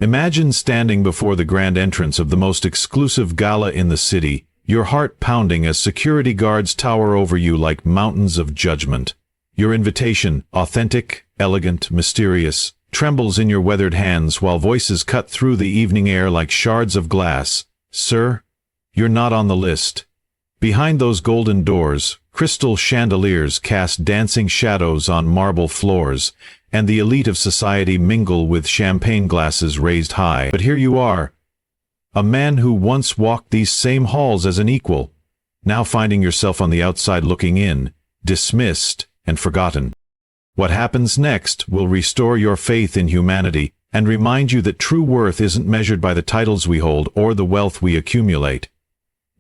Imagine standing before the grand entrance of the most exclusive gala in the city, your heart pounding as security guards tower over you like mountains of judgment. Your invitation, authentic, elegant, mysterious, trembles in your weathered hands while voices cut through the evening air like shards of glass. Sir, you're not on the list. Behind those golden doors, crystal chandeliers cast dancing shadows on marble floors, and the elite of society mingle with champagne glasses raised high. But here you are, a man who once walked these same halls as an equal, now finding yourself on the outside looking in, dismissed and forgotten. What happens next will restore your faith in humanity and remind you that true worth isn't measured by the titles we hold or the wealth we accumulate.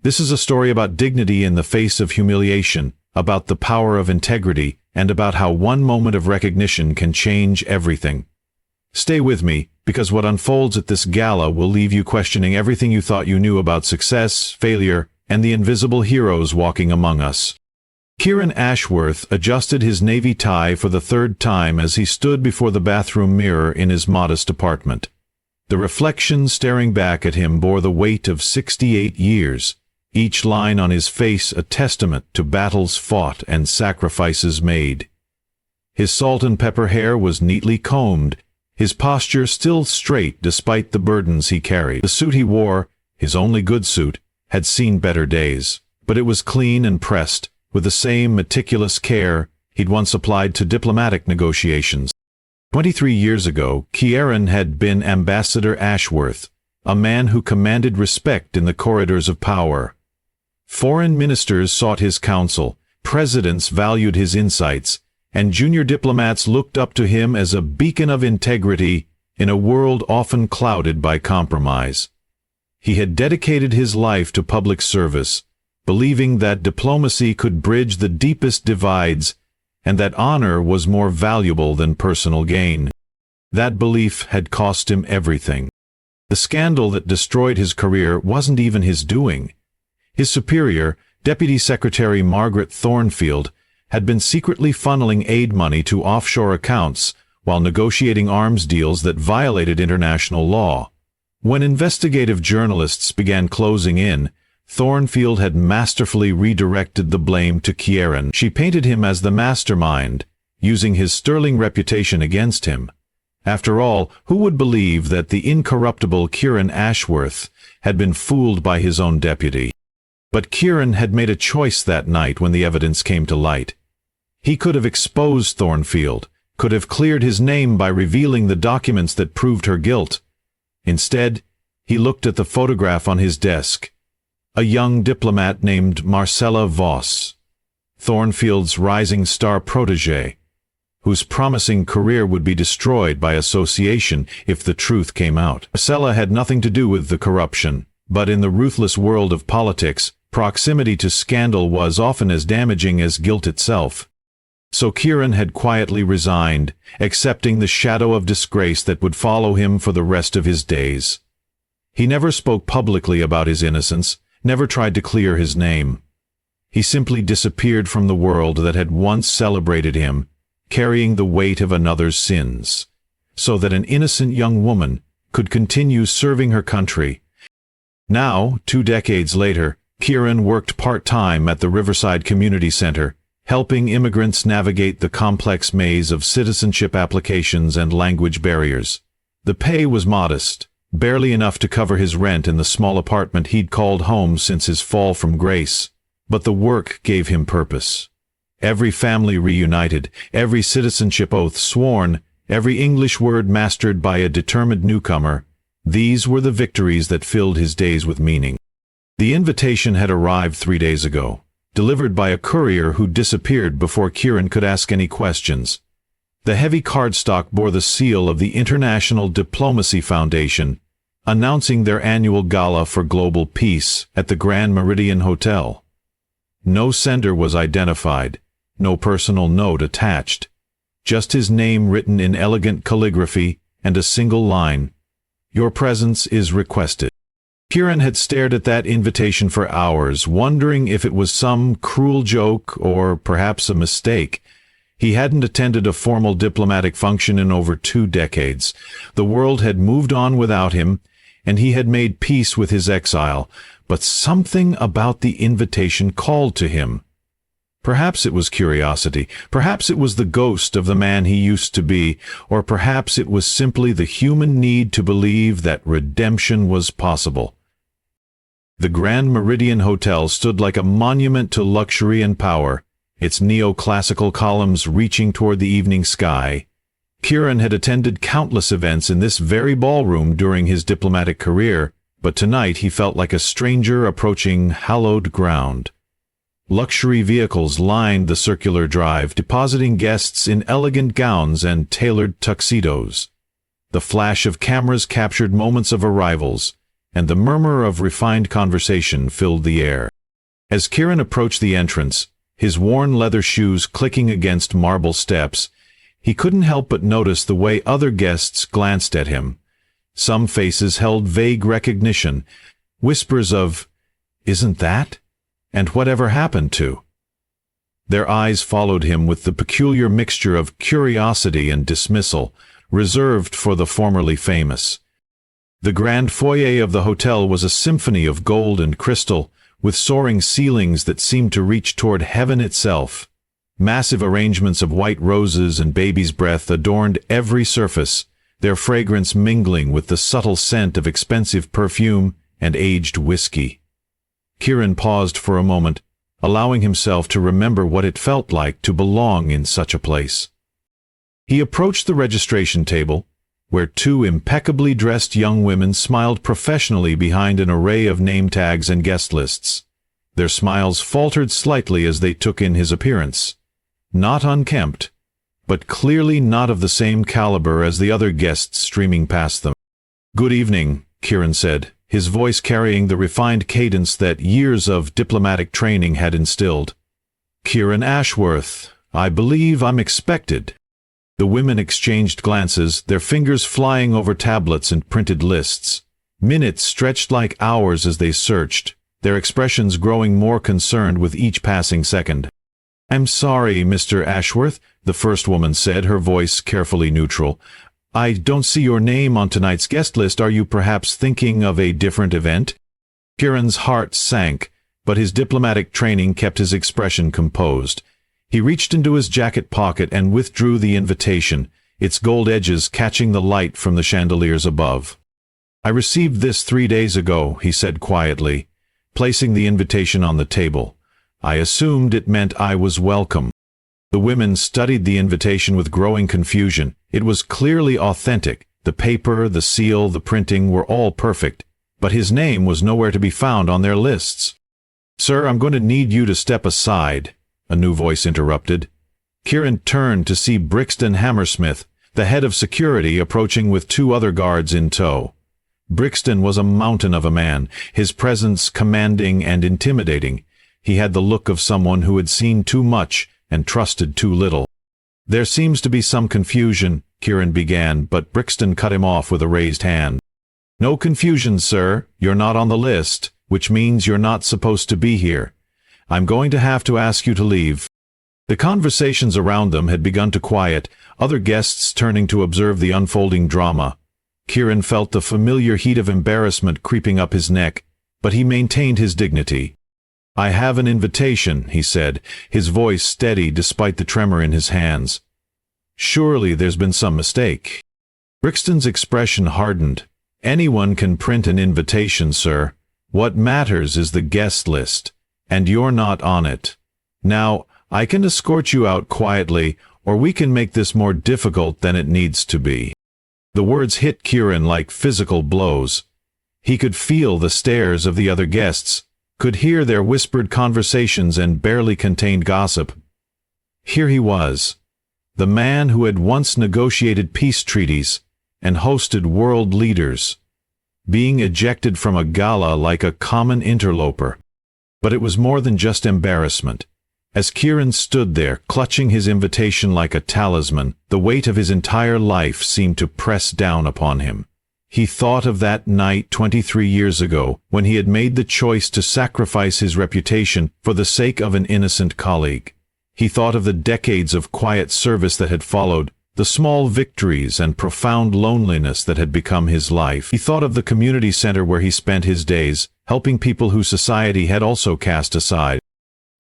This is a story about dignity in the face of humiliation, about the power of integrity, and about how one moment of recognition can change everything. Stay with me, because what unfolds at this gala will leave you questioning everything you thought you knew about success, failure, and the invisible heroes walking among us. Kieran Ashworth adjusted his navy tie for the third time as he stood before the bathroom mirror in his modest apartment. The reflection staring back at him bore the weight of 68 years, each line on his face a testament to battles fought and sacrifices made. His salt and pepper hair was neatly combed, his posture still straight despite the burdens he carried. The suit he wore, his only good suit, had seen better days, but it was clean and pressed, with the same meticulous care he'd once applied to diplomatic negotiations. 23 years ago, Kieran had been Ambassador Ashworth, a man who commanded respect in the corridors of power. Foreign ministers sought his counsel, presidents valued his insights, and junior diplomats looked up to him as a beacon of integrity in a world often clouded by compromise. He had dedicated his life to public service, believing that diplomacy could bridge the deepest divides and that honor was more valuable than personal gain. That belief had cost him everything. The scandal that destroyed his career wasn't even his doing. His superior, Deputy Secretary Margaret Thornfield, had been secretly funneling aid money to offshore accounts while negotiating arms deals that violated international law. When investigative journalists began closing in, Thornfield had masterfully redirected the blame to Kieran. She painted him as the mastermind, using his sterling reputation against him. After all, who would believe that the incorruptible Kieran Ashworth had been fooled by his own deputy? But Kieran had made a choice that night when the evidence came to light. He could have exposed Thornfield, could have cleared his name by revealing the documents that proved her guilt. Instead, he looked at the photograph on his desk. A young diplomat named Marcella Voss, Thornfield's rising star protégé, whose promising career would be destroyed by association if the truth came out. Marcella had nothing to do with the corruption, but in the ruthless world of politics, proximity to scandal was often as damaging as guilt itself. So Kieran had quietly resigned, accepting the shadow of disgrace that would follow him for the rest of his days. He never spoke publicly about his innocence, never tried to clear his name. He simply disappeared from the world that had once celebrated him, carrying the weight of another's sins, so that an innocent young woman could continue serving her country. Now, 2 decades later, Kieran worked part-time at the Riverside Community Center, helping immigrants navigate the complex maze of citizenship applications and language barriers. The pay was modest, barely enough to cover his rent in the small apartment he'd called home since his fall from grace, but the work gave him purpose. Every family reunited, every citizenship oath sworn, every English word mastered by a determined newcomer, these were the victories that filled his days with meaning. The invitation had arrived 3 days ago, delivered by a courier who disappeared before Kieran could ask any questions. The heavy cardstock bore the seal of the International Diplomacy Foundation, announcing their annual gala for global peace at the Grand Meridian Hotel. No sender was identified, no personal note attached, just his name written in elegant calligraphy and a single line: "Your presence is requested." Kieran had stared at that invitation for hours, wondering if it was some cruel joke or perhaps a mistake. He hadn't attended a formal diplomatic function in over 2 decades. The world had moved on without him, and he had made peace with his exile, but something about the invitation called to him. Perhaps it was curiosity, perhaps it was the ghost of the man he used to be, or perhaps it was simply the human need to believe that redemption was possible. The Grand Meridian Hotel stood like a monument to luxury and power, its neoclassical columns reaching toward the evening sky. Kieran had attended countless events in this very ballroom during his diplomatic career, but tonight he felt like a stranger approaching hallowed ground. Luxury vehicles lined the circular drive, depositing guests in elegant gowns and tailored tuxedos. The flash of cameras captured moments of arrivals, and the murmur of refined conversation filled the air. As Kieran approached the entrance, his worn leather shoes clicking against marble steps, he couldn't help but notice the way other guests glanced at him. Some faces held vague recognition, whispers of, "Isn't that?" and "Whatever happened to?" Their eyes followed him with the peculiar mixture of curiosity and dismissal, reserved for the formerly famous. The grand foyer of the hotel was a symphony of gold and crystal, with soaring ceilings that seemed to reach toward heaven itself. Massive arrangements of white roses and baby's breath adorned every surface, their fragrance mingling with the subtle scent of expensive perfume and aged whiskey. Kieran paused for a moment, allowing himself to remember what it felt like to belong in such a place. He approached the registration table, where 2 impeccably dressed young women smiled professionally behind an array of name tags and guest lists. Their smiles faltered slightly as they took in his appearance. Not unkempt, but clearly not of the same caliber as the other guests streaming past them. "Good evening," Kieran said, his voice carrying the refined cadence that years of diplomatic training had instilled. "Kieran Ashworth, I believe I'm expected." The women exchanged glances, their fingers flying over tablets and printed lists. Minutes stretched like hours as they searched, their expressions growing more concerned with each passing second. "I'm sorry, Mr. Ashworth," the first woman said, her voice carefully neutral. "I don't see your name on tonight's guest list. Are you perhaps thinking of a different event?" Kieran's heart sank, but his diplomatic training kept his expression composed. He reached into his jacket pocket and withdrew the invitation, its gold edges catching the light from the chandeliers above. "I received this 3 days ago," he said quietly, placing the invitation on the table. "I assumed it meant I was welcome." The women studied the invitation with growing confusion. It was clearly authentic. The paper, the seal, the printing were all perfect, but his name was nowhere to be found on their lists. "Sir, I'm going to need you to step aside," a new voice interrupted. Kieran turned to see Brixton Hammersmith, the head of security, approaching with 2 other guards in tow. Brixton was a mountain of a man, his presence commanding and intimidating. He had the look of someone who had seen too much and trusted too little. "There seems to be some confusion," Kieran began, but Brixton cut him off with a raised hand. "No confusion, sir. You're not on the list, which means you're not supposed to be here. I'm going to have to ask you to leave." The conversations around them had begun to quiet, other guests turning to observe the unfolding drama. Kieran felt the familiar heat of embarrassment creeping up his neck, but he maintained his dignity. "I have an invitation," he said, his voice steady despite the tremor in his hands. "Surely there's been some mistake." Brixton's expression hardened. "Anyone can print an invitation, sir. What matters is the guest list, and you're not on it. Now, I can escort you out quietly, or we can make this more difficult than it needs to be." The words hit Kieran like physical blows. He could feel the stares of the other guests, could hear their whispered conversations and barely contained gossip. Here he was, the man who had once negotiated peace treaties and hosted world leaders, being ejected from a gala like a common interloper. But it was more than just embarrassment. As Kieran stood there, clutching his invitation like a talisman, the weight of his entire life seemed to press down upon him. He thought of that night 23 years ago, when he had made the choice to sacrifice his reputation for the sake of an innocent colleague. He thought of the decades of quiet service that had followed, the small victories and profound loneliness that had become his life. He thought of the community center where he spent his days, helping people who society had also cast aside.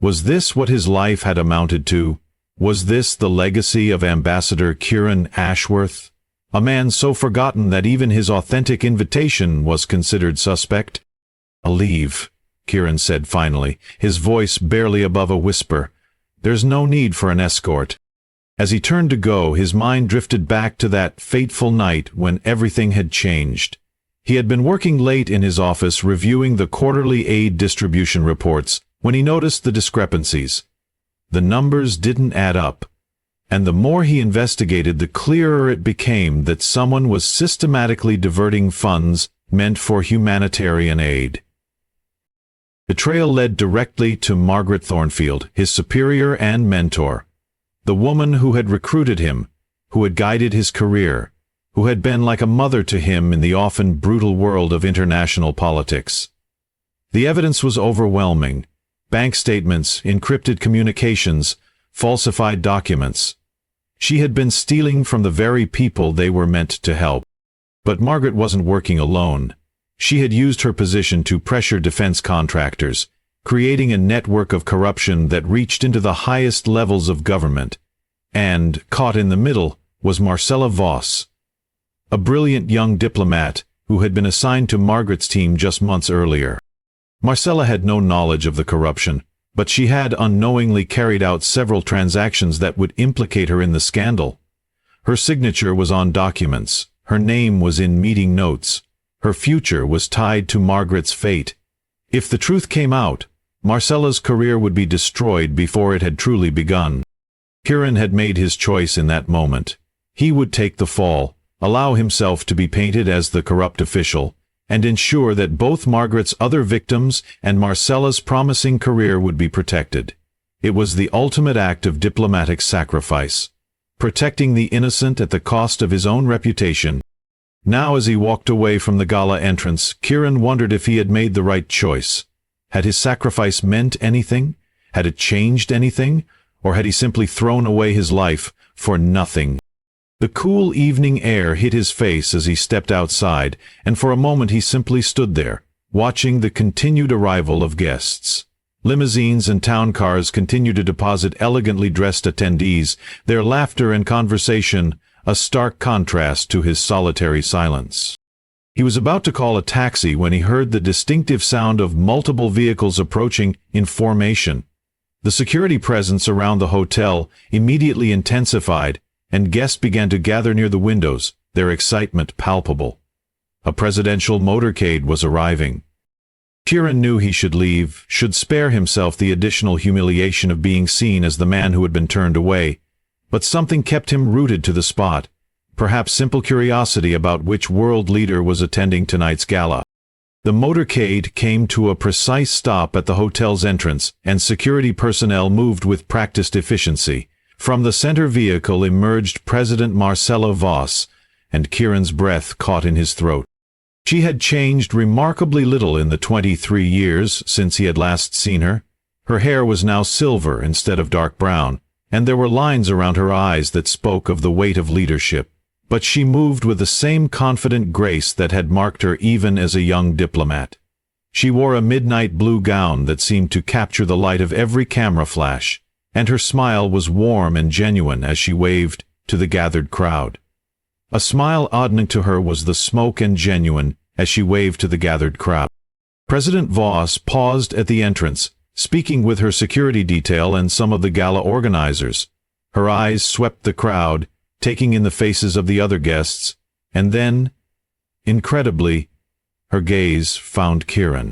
Was this what his life had amounted to? Was this the legacy of Ambassador Kieran Ashworth? A man so forgotten that even his authentic invitation was considered suspect? "I'll leave," Kieran said finally, his voice barely above a whisper. "There's no need for an escort." As he turned to go, his mind drifted back to that fateful night when everything had changed. He had been working late in his office reviewing the quarterly aid distribution reports when he noticed the discrepancies. The numbers didn't add up, and the more he investigated, the clearer it became that someone was systematically diverting funds meant for humanitarian aid. The trail led directly to Margaret Thornfield, his superior and mentor. The woman who had recruited him, who had guided his career, who had been like a mother to him in the often brutal world of international politics. The evidence was overwhelming. Bank statements, encrypted communications, falsified documents. She had been stealing from the very people they were meant to help. But Margaret wasn't working alone. She had used her position to pressure defense contractors, creating a network of corruption that reached into the highest levels of government. And, caught in the middle, was Marcella Voss, a brilliant young diplomat who had been assigned to Margaret's team just months earlier. Marcella had no knowledge of the corruption, but she had unknowingly carried out several transactions that would implicate her in the scandal. Her signature was on documents, her name was in meeting notes, her future was tied to Margaret's fate. If the truth came out, Marcella's career would be destroyed before it had truly begun. Kieran had made his choice in that moment. He would take the fall, allow himself to be painted as the corrupt official, and ensure that both Margaret's other victims and Marcella's promising career would be protected. It was the ultimate act of diplomatic sacrifice, protecting the innocent at the cost of his own reputation. Now, as he walked away from the gala entrance, Kieran wondered if he had made the right choice. Had his sacrifice meant anything? Had it changed anything? Or had he simply thrown away his life for nothing? The cool evening air hit his face as he stepped outside, and for a moment he simply stood there, watching the continued arrival of guests. Limousines and town cars continued to deposit elegantly dressed attendees, their laughter and conversation a stark contrast to his solitary silence. He was about to call a taxi when he heard the distinctive sound of multiple vehicles approaching in formation. The security presence around the hotel immediately intensified, and guests began to gather near the windows, their excitement palpable. A presidential motorcade was arriving. Kieran knew he should leave, should spare himself the additional humiliation of being seen as the man who had been turned away, but something kept him rooted to the spot, perhaps simple curiosity about which world leader was attending tonight's gala. The motorcade came to a precise stop at the hotel's entrance, and security personnel moved with practiced efficiency. From the center vehicle emerged President Marcella Voss, and Kieran's breath caught in his throat. She had changed remarkably little in the 23 years since he had last seen her. Her hair was now silver instead of dark brown, and there were lines around her eyes that spoke of the weight of leadership. But she moved with the same confident grace that had marked her even as a young diplomat. She wore a midnight blue gown that seemed to capture the light of every camera flash, and her smile was warm and genuine as she waved to the gathered crowd. A smile odding to her was the smoke and genuine as she waved to the gathered crowd. President Voss paused at the entrance, speaking with her security detail and some of the gala organizers. Her eyes swept the crowd, taking in the faces of the other guests, and then, incredibly, her gaze found Kieran.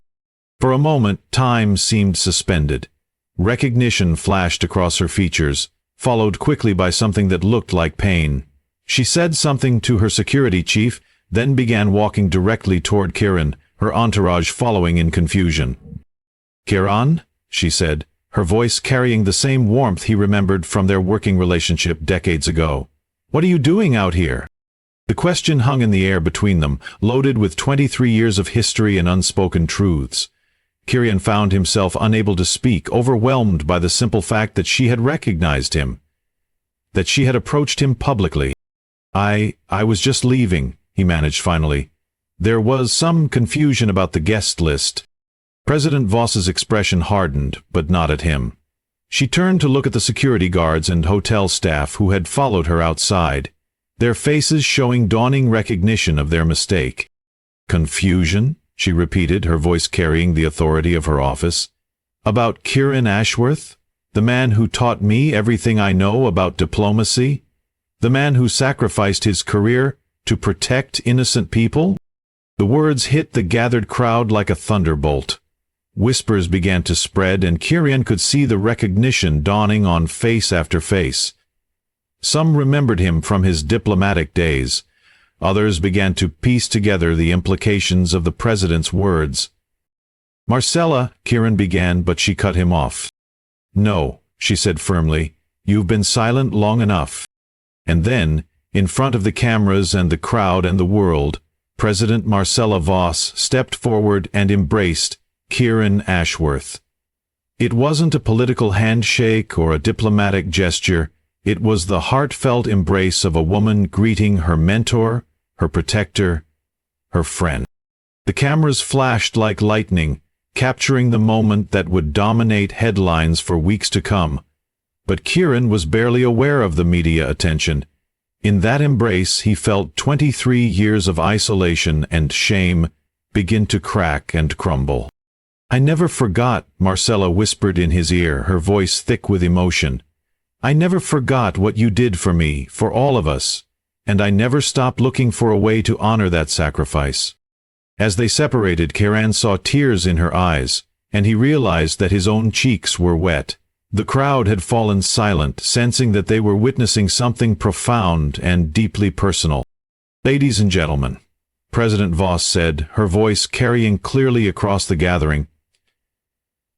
For a moment, time seemed suspended. Recognition flashed across her features, followed quickly by something that looked like pain. She said something to her security chief, then began walking directly toward Kieran, her entourage following in confusion. "Kieran?" she said, her voice carrying the same warmth he remembered from their working relationship decades ago. "What are you doing out here?" The question hung in the air between them, loaded with 23 years of history and unspoken truths. Kieran found himself unable to speak, overwhelmed by the simple fact that she had recognized him, that she had approached him publicly. I was just leaving," he managed finally. "There was some confusion about the guest list." President Voss's expression hardened, but not at him. She turned to look at the security guards and hotel staff who had followed her outside, their faces showing dawning recognition of their mistake. "Confusion?" she repeated, her voice carrying the authority of her office. "About Kieran Ashworth? The man who taught me everything I know about diplomacy? The man who sacrificed his career to protect innocent people?" The words hit the gathered crowd like a thunderbolt. Whispers began to spread, and Kieran could see the recognition dawning on face after face. Some remembered him from his diplomatic days. Others began to piece together the implications of the president's words. "Marcella," Kieran began, but she cut him off. "No," she said firmly, "you've been silent long enough." And then, in front of the cameras and the crowd and the world, President Marcella Voss stepped forward and embraced Kieran Ashworth. It wasn't a political handshake or a diplomatic gesture. It was the heartfelt embrace of a woman greeting her mentor, her protector, her friend. The cameras flashed like lightning, capturing the moment that would dominate headlines for weeks to come. But Kieran was barely aware of the media attention. In that embrace, he felt 23 years of isolation and shame begin to crack and crumble. "I never forgot," Marcella whispered in his ear, her voice thick with emotion. "I never forgot what you did for me, for all of us, and I never stopped looking for a way to honor that sacrifice." As they separated, Kieran saw tears in her eyes, and he realized that his own cheeks were wet. The crowd had fallen silent, sensing that they were witnessing something profound and deeply personal. "Ladies and gentlemen," President Voss said, her voice carrying clearly across the gathering,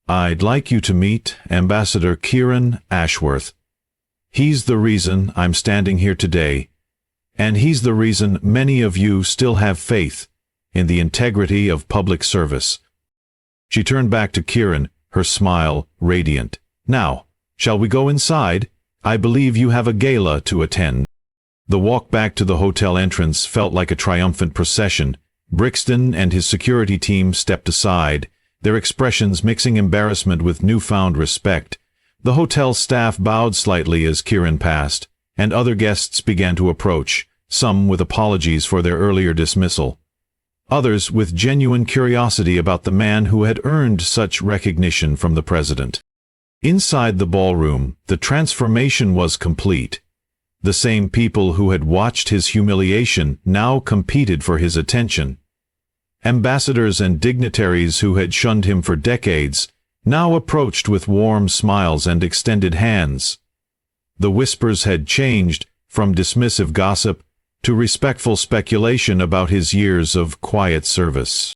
"I'd like you to meet Ambassador Kieran Ashworth. He's the reason I'm standing here today, and he's the reason many of you still have faith in the integrity of public service." She turned back to Kieran, her smile radiant. "Now, shall we go inside? I believe you have a gala to attend." The walk back to the hotel entrance felt like a triumphant procession. Brixton and his security team stepped aside, their expressions mixing embarrassment with newfound respect. The hotel staff bowed slightly as Kieran passed, and other guests began to approach, some with apologies for their earlier dismissal, others with genuine curiosity about the man who had earned such recognition from the president. Inside the ballroom, the transformation was complete. The same people who had watched his humiliation now competed for his attention. Ambassadors and dignitaries who had shunned him for decades now approached with warm smiles and extended hands. The whispers had changed from dismissive gossip to respectful speculation about his years of quiet service.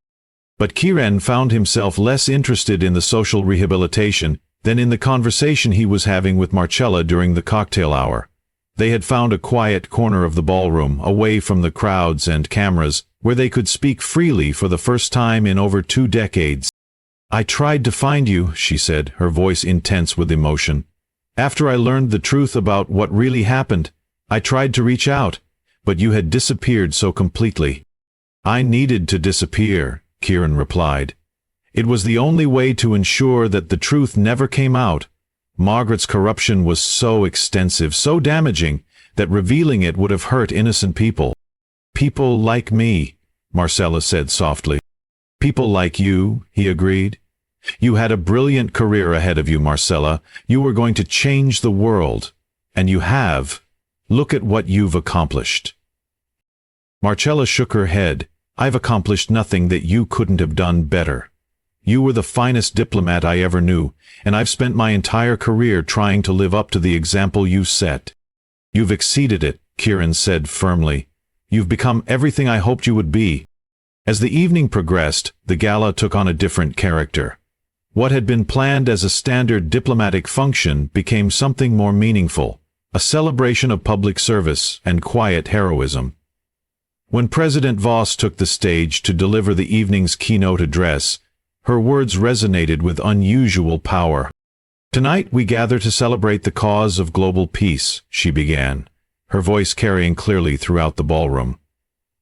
But Kieran found himself less interested in the social rehabilitation than in the conversation he was having with Marcella during the cocktail hour. They had found a quiet corner of the ballroom, away from the crowds and cameras, where they could speak freely for the first time in over 2 decades. "I tried to find you," she said, her voice intense with emotion. "After I learned the truth about what really happened, I tried to reach out, but you had disappeared so completely." "I needed to disappear," Kieran replied. "It was the only way to ensure that the truth never came out. Margaret's corruption was so extensive, so damaging, that revealing it would have hurt innocent people." "People like me," Marcella said softly. "People like you," he agreed. "You had a brilliant career ahead of you, Marcella. You were going to change the world. And you have. Look at what you've accomplished." Marcella shook her head. "I've accomplished nothing that you couldn't have done better. You were the finest diplomat I ever knew, and I've spent my entire career trying to live up to the example you set." "You've exceeded it," Kieran said firmly. "You've become everything I hoped you would be." As the evening progressed, the gala took on a different character. What had been planned as a standard diplomatic function became something more meaningful, a celebration of public service and quiet heroism. When President Voss took the stage to deliver the evening's keynote address, Her words resonated with unusual power. "Tonight we gather to celebrate the cause of global peace," she began, her voice carrying clearly throughout the ballroom.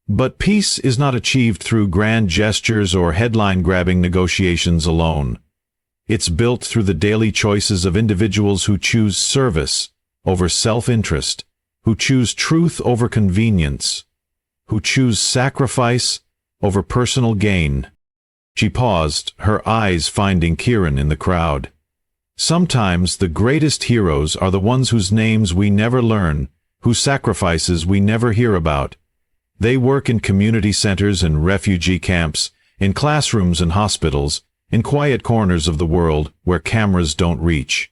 "But peace is not achieved through grand gestures or headline-grabbing negotiations alone. It's built through the daily choices of individuals who choose service over self-interest, who choose truth over convenience, who choose sacrifice over personal gain." She paused, her eyes finding Kieran in the crowd. "Sometimes the greatest heroes are the ones whose names we never learn, whose sacrifices we never hear about. They work in community centers and refugee camps, in classrooms and hospitals, in quiet corners of the world where cameras don't reach.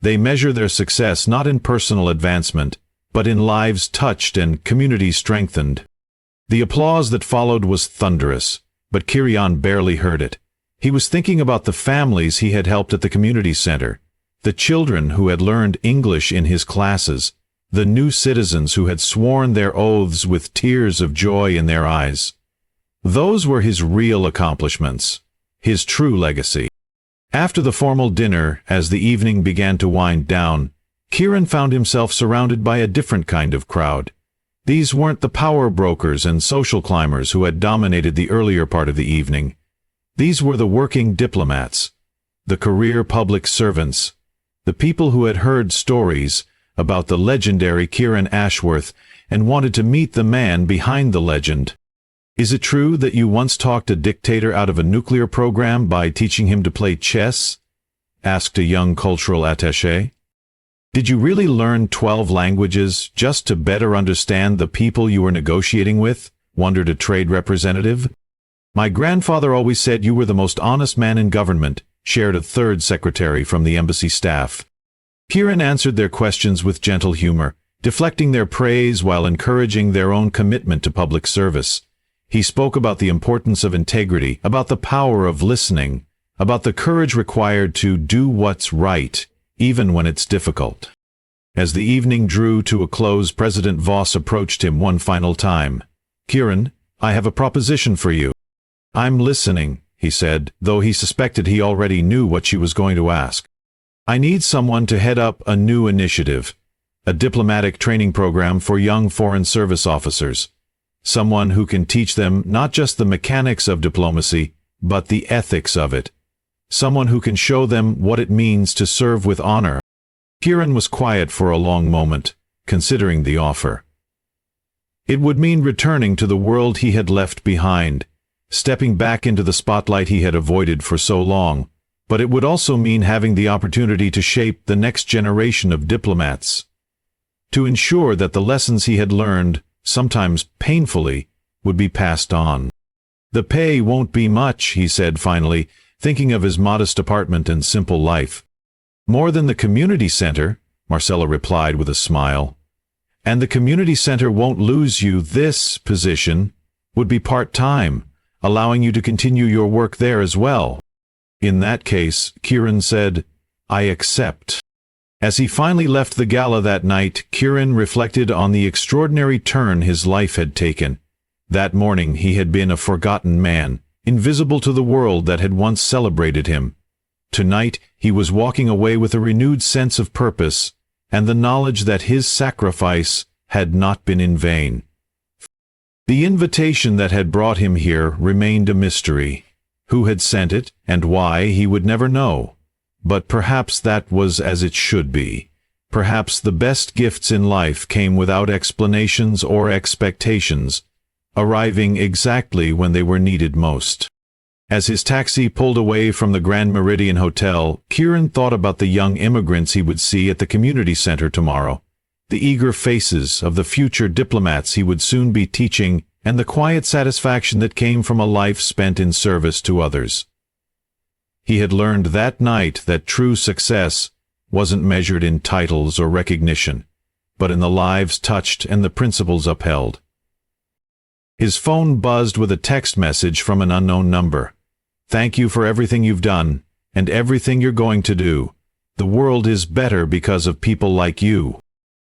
They measure their success not in personal advancement, but in lives touched and communities strengthened." The applause that followed was thunderous, but Kieran barely heard it. He was thinking about the families he had helped at the community center, the children who had learned English in his classes, the new citizens who had sworn their oaths with tears of joy in their eyes. Those were his real accomplishments, his true legacy. After the formal dinner, as the evening began to wind down, Kieran found himself surrounded by a different kind of crowd. These weren't the power brokers and social climbers who had dominated the earlier part of the evening. These were the working diplomats, the career public servants, the people who had heard stories about the legendary Kieran Ashworth and wanted to meet the man behind the legend. "Is it true that you once talked a dictator out of a nuclear program by teaching him to play chess?" asked a young cultural attaché. "Did you really learn 12 languages just to better understand the people you were negotiating with?" wondered a trade representative. "My grandfather always said you were the most honest man in government," shared a third secretary from the embassy staff. Kieran answered their questions with gentle humor, deflecting their praise while encouraging their own commitment to public service. He spoke about the importance of integrity, about the power of listening, about the courage required to do what's right, even when it's difficult. As the evening drew to a close, President Voss approached him one final time. "Kieran, I have a proposition for you." "I'm listening," he said, though he suspected he already knew what she was going to ask. "I need someone to head up a new initiative, a diplomatic training program for young foreign service officers. Someone who can teach them not just the mechanics of diplomacy, but the ethics of it. Someone who can show them what it means to serve with honor." Kieran was quiet for a long moment, considering the offer. It would mean returning to the world he had left behind, stepping back into the spotlight he had avoided for so long, but it would also mean having the opportunity to shape the next generation of diplomats, to ensure that the lessons he had learned, sometimes painfully, would be passed on. "The pay won't be much," he said finally, thinking of his modest apartment and simple life. "More than the community center," Marcella replied with a smile. "And the community center won't lose you. This position would be part-time, allowing you to continue your work there as well." "In that case," Kieran said, "I accept." As he finally left the gala that night, Kieran reflected on the extraordinary turn his life had taken. That morning he had been a forgotten man, invisible to the world that had once celebrated him. Tonight he was walking away with a renewed sense of purpose, and the knowledge that his sacrifice had not been in vain. The invitation that had brought him here remained a mystery. Who had sent it, and why, he would never know. But perhaps that was as it should be. Perhaps the best gifts in life came without explanations or expectations, arriving exactly when they were needed most. As his taxi pulled away from the Grand Meridian Hotel, Kieran thought about the young immigrants he would see at the community center tomorrow, the eager faces of the future diplomats he would soon be teaching, and the quiet satisfaction that came from a life spent in service to others. He had learned that night that true success wasn't measured in titles or recognition, but in the lives touched and the principles upheld. His phone buzzed with a text message from an unknown number. "Thank you for everything you've done, and everything you're going to do. The world is better because of people like you."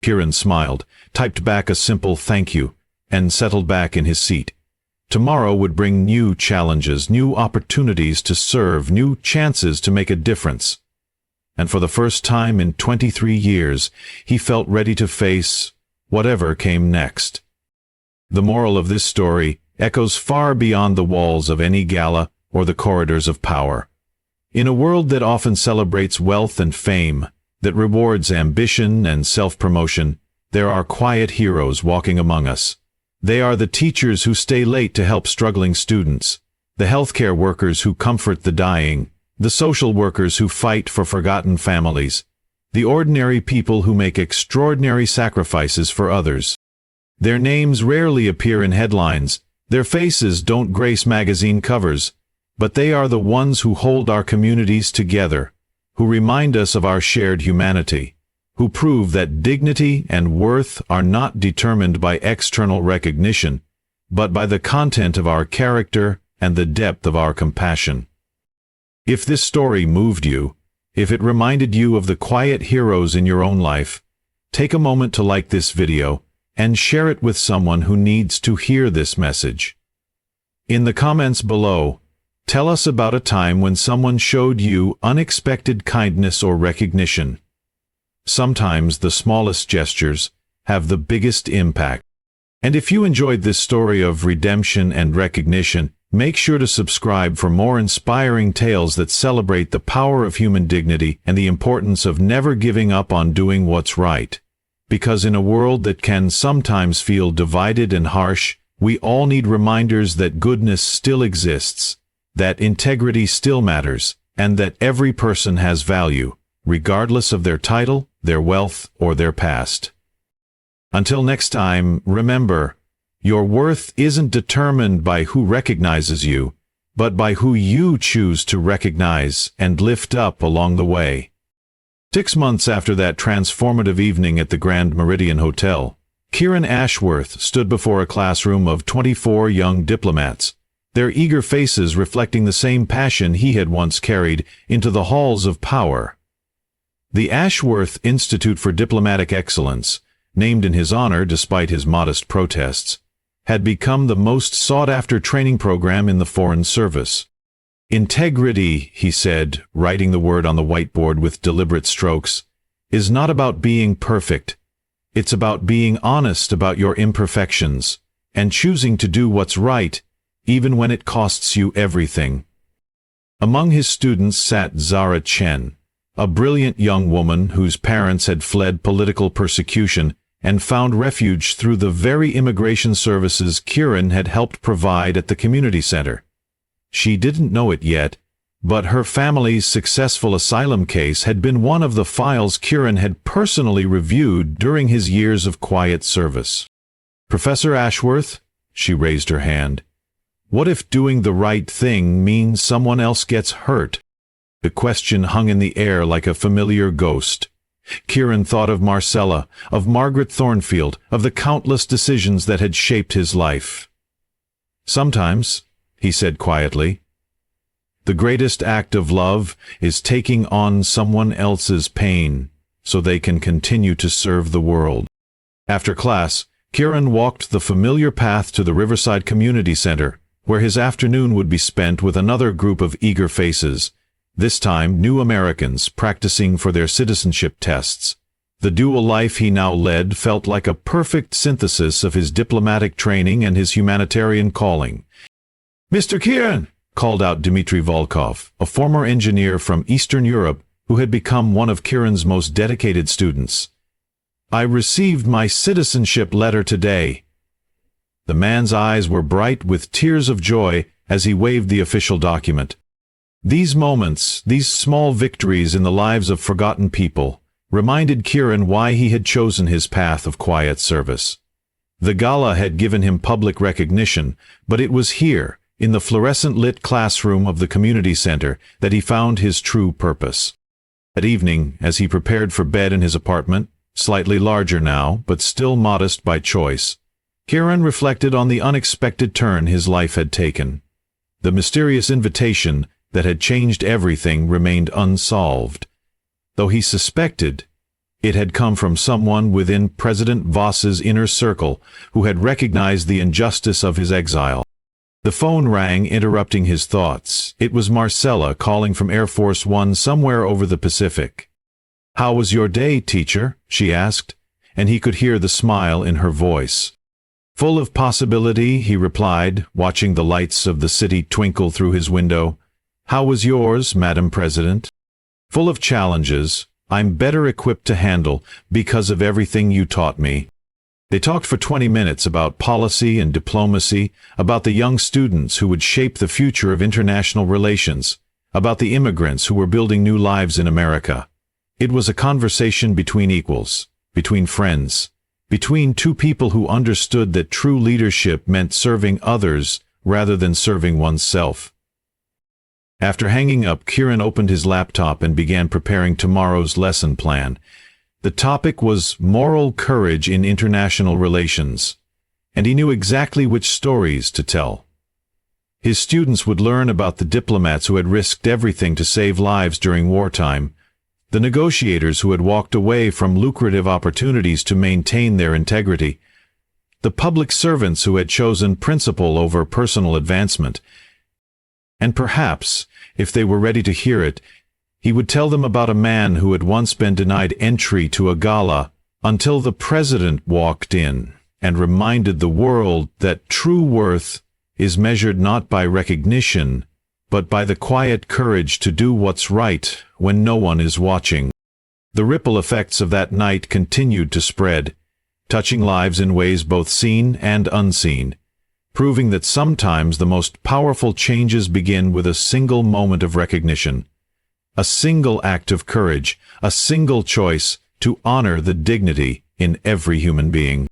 Kieran smiled, typed back a simple thank you, and settled back in his seat. Tomorrow would bring new challenges, new opportunities to serve, new chances to make a difference. And for the first time in 23 years, he felt ready to face whatever came next. The moral of this story echoes far beyond the walls of any gala or the corridors of power. In a world that often celebrates wealth and fame, that rewards ambition and self-promotion, there are quiet heroes walking among us. They are the teachers who stay late to help struggling students, the healthcare workers who comfort the dying, the social workers who fight for forgotten families, the ordinary people who make extraordinary sacrifices for others. Their names rarely appear in headlines, their faces don't grace magazine covers, but they are the ones who hold our communities together, who remind us of our shared humanity, who prove that dignity and worth are not determined by external recognition, but by the content of our character and the depth of our compassion. If this story moved you, if it reminded you of the quiet heroes in your own life, take a moment to like this video and share it with someone who needs to hear this message. In the comments below, tell us about a time when someone showed you unexpected kindness or recognition. Sometimes the smallest gestures have the biggest impact. And if you enjoyed this story of redemption and recognition, make sure to subscribe for more inspiring tales that celebrate the power of human dignity and the importance of never giving up on doing what's right. Because in a world that can sometimes feel divided and harsh, we all need reminders that goodness still exists, that integrity still matters, and that every person has value, regardless of their title, their wealth, or their past. Until next time, remember, your worth isn't determined by who recognizes you, but by who you choose to recognize and lift up along the way. 6 months after that transformative evening at the Grand Meridian Hotel, Kieran Ashworth stood before a classroom of 24 young diplomats, their eager faces reflecting the same passion he had once carried into the halls of power. The Ashworth Institute for Diplomatic Excellence, named in his honor despite his modest protests, had become the most sought-after training program in the Foreign Service. Integrity, he said, writing the word on the whiteboard with deliberate strokes, is not about being perfect. It's about being honest about your imperfections and choosing to do what's right, even when it costs you everything. Among his students sat Zara Chen, a brilliant young woman whose parents had fled political persecution and found refuge through the very immigration services Kieran had helped provide at the community center. She didn't know it yet, but her family's successful asylum case had been one of the files Kieran had personally reviewed during his years of quiet service. "Professor Ashworth," she raised her hand, "what if doing the right thing means someone else gets hurt?" The question hung in the air like a familiar ghost. Kieran thought of Marcella, of Margaret Thornfield, of the countless decisions that had shaped his life. "Sometimes," he said quietly, "the greatest act of love is taking on someone else's pain so they can continue to serve the world." After class, Kieran walked the familiar path to the Riverside Community Center, where his afternoon would be spent with another group of eager faces, this time new Americans practicing for their citizenship tests. The dual life he now led felt like a perfect synthesis of his diplomatic training and his humanitarian calling. "Mr. Kieran," called out Dmitry Volkov, a former engineer from Eastern Europe who had become one of Kieran's most dedicated students. "I received my citizenship letter today." The man's eyes were bright with tears of joy as he waved the official document. These moments, these small victories in the lives of forgotten people, reminded Kieran why he had chosen his path of quiet service. The gala had given him public recognition, but it was here, in the fluorescent-lit classroom of the community center, that he found his true purpose. That evening, as he prepared for bed in his apartment, slightly larger now, but still modest by choice, Kieran reflected on the unexpected turn his life had taken. The mysterious invitation that had changed everything remained unsolved, though he suspected it had come from someone within President Voss's inner circle who had recognized the injustice of his exile. The phone rang, interrupting his thoughts. It was Marcella calling from Air Force One somewhere over the Pacific. "How was your day, teacher?" she asked, and he could hear the smile in her voice. "Full of possibility," he replied, watching the lights of the city twinkle through his window. "How was yours, Madam President?" "Full of challenges. I'm better equipped to handle because of everything you taught me." They talked for 20 minutes about policy and diplomacy, about the young students who would shape the future of international relations, about the immigrants who were building new lives in America. It was a conversation between equals, between friends, between two people who understood that true leadership meant serving others rather than serving oneself. After hanging up, Kieran opened his laptop and began preparing tomorrow's lesson plan. The topic was moral courage in international relations, and he knew exactly which stories to tell. His students would learn about the diplomats who had risked everything to save lives during wartime, the negotiators who had walked away from lucrative opportunities to maintain their integrity, the public servants who had chosen principle over personal advancement, and perhaps, if they were ready to hear it, he would tell them about a man who had once been denied entry to a gala until the president walked in and reminded the world that true worth is measured not by recognition, but by the quiet courage to do what's right when no one is watching. The ripple effects of that night continued to spread, touching lives in ways both seen and unseen, proving that sometimes the most powerful changes begin with a single moment of recognition. A single act of courage, a single choice to honor the dignity in every human being.